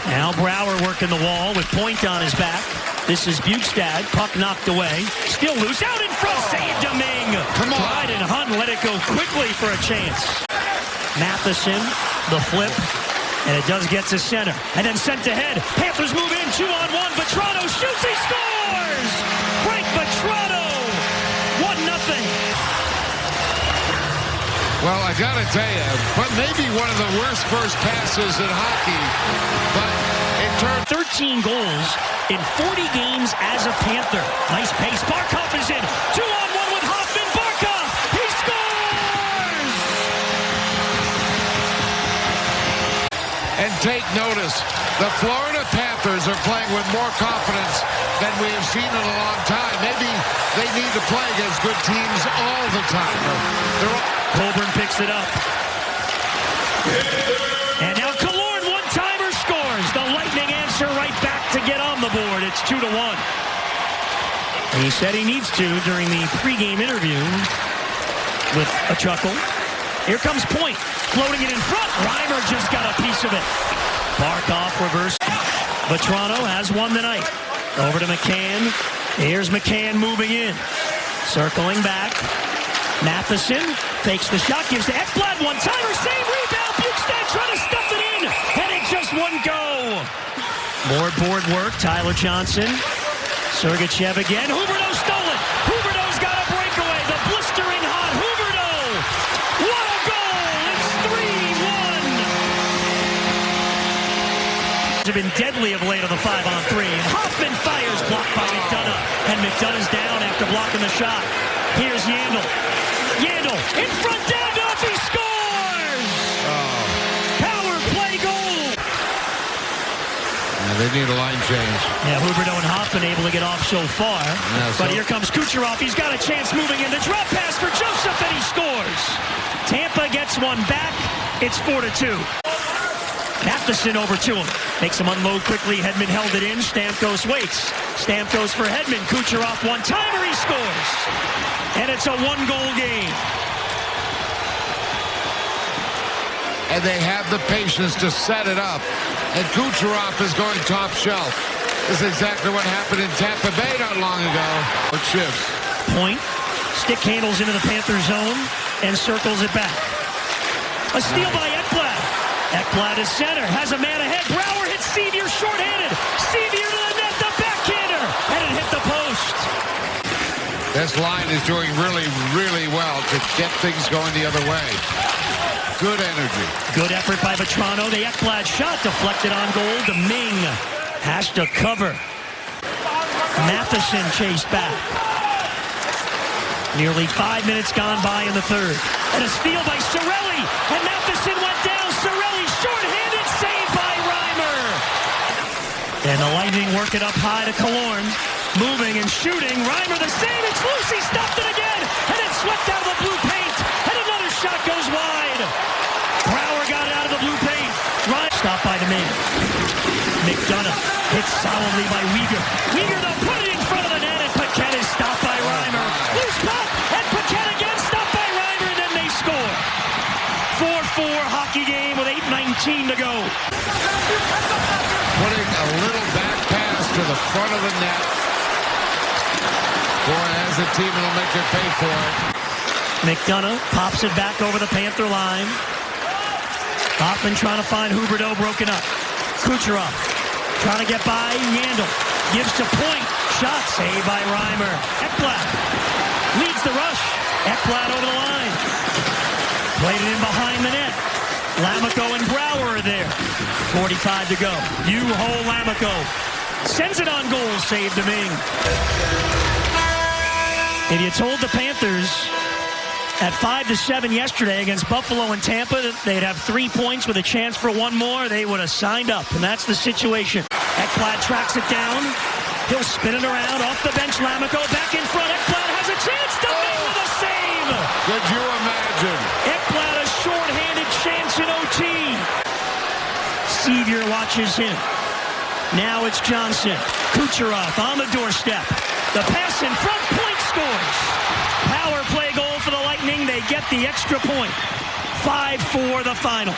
Now Brouwer working the wall with Point on his back. This is Bukestad. Puck knocked away. Still loose. Out in front. Save Domingue. Come on. Brayden Point let it go quickly for a chance. Matheson, the flip. And it does get to center. And then sent ahead. Panthers move in. 2-on-1. Vatrano shoots. He scores! Frank Vatrano. 1-0. Well, I got to tell you, but maybe one of the worst first passes in hockey, but it turned 13 goals in 40 games as a Panther. Nice pace. Barkov is in. 2-on-1 with Hoffman. Barkov. He scores! And take notice, the Florida Panthers are playing with more confidence than we have seen in a long time. Maybe they need to play against good teams all the time. Colburn picks it up. And now Killorn, one-timer, scores. The Lightning answer right back to get on the board. It's 2-1. He said he needs to during the pregame interview with a chuckle. Here comes Point, floating it in front. Reimer just got a piece of it. Barkov reverse. Vatrano has one tonight. Over to McCann. Here's McCann moving in. Circling back. Matheson fakes the shot, gives to Ekblad, one-timer, save, rebound, Bukestad trying to stuff it in, and it just wouldn't go. More board work, Tyler Johnson, Sergachev again, Huberdeau stole it, Huberdeau's got a breakaway, the blistering hot Huberdeau, what a goal, it's 3-1. Have been deadly of late on the 5-on-3, and Hoffman fires, blocked by McDonagh, and McDonagh's down after blocking the shot. Here's Yandel. Yandel in front, Davidoff, he scores! Power play goal! Yeah, they need a line change. Yeah, Huberdeau and Hoffman able to get off so far. Yeah, but here comes Kucherov. He's got a chance moving in. The drop pass for Joseph, and he scores! Tampa gets one back. It's 4-2. Matheson over to him. Makes him unload quickly. Hedman held it in. Stamkos waits. Stamkos for Hedman. Kucherov one-timer. He scores. And it's a one-goal game. And they have the patience to set it up. And Kucherov is going top shelf. This is exactly what happened in Tampa Bay not long ago. What shifts? Point. Stick handles into the Panther zone and circles it back. A steal by Ekblad. Ekblad is center. Has a man ahead. Brouwer hits Sevier shorthanded. Sevier to the net. The backhander. And it hit the post. This line is doing really, really well to get things going the other way. Good energy. Good effort by Vatrano. The Ekblad shot deflected on goal. Domingue has to cover. Matheson chased back. Nearly 5 minutes gone by in the third. And a steal by Cirelli. And Matheson went down. Cirelli short-handed, saved by Reimer. And the Lightning work it up high to Killorn. Moving and shooting. Reimer the save. It's loose. He stopped it again. And it's swept out of the blue paint. And another shot goes wide. Brouwer got it out of the blue paint. Reimer stopped by Domingue. McDonagh hits solidly by Weegar. Weegar though put it in front of the net. And Paquette is stopped by Reimer. Loose puck. And Paquette again stopped by Reimer. And then they score. 4-4 hockey game with 8:19 to go. Putting a little back pass to the front of the net. Boy, as a team, it'll make you pay for it. McDonagh pops it back over the Panther line. Hoffman trying to find Huberdeau broken up. Kucherov trying to get by Yandel. Gives to Point. Shot saved by Reimer. Ekblad leads the rush. Ekblad over the line. Played it in behind the net. Lammikko and Brouwer are there. 45 to go. U-Hole Lammikko sends it on goal. Save Domingue. If you told the Panthers at 5-7 yesterday against Buffalo and Tampa that they'd have 3 points with a chance for one more, they would have signed up, and that's the situation. Ekblad tracks it down. He'll spin it around off the bench. Lammikko back in front. Ekblad has a chance. Domingue with a save. Could you imagine? Ekblad a short-handed chance in OT. Sevier watches him. Now it's Johnson. Kucherov on the doorstep. The pass in front. Point scores. Power play goal for the Lightning. They get the extra point. 5-4 the final.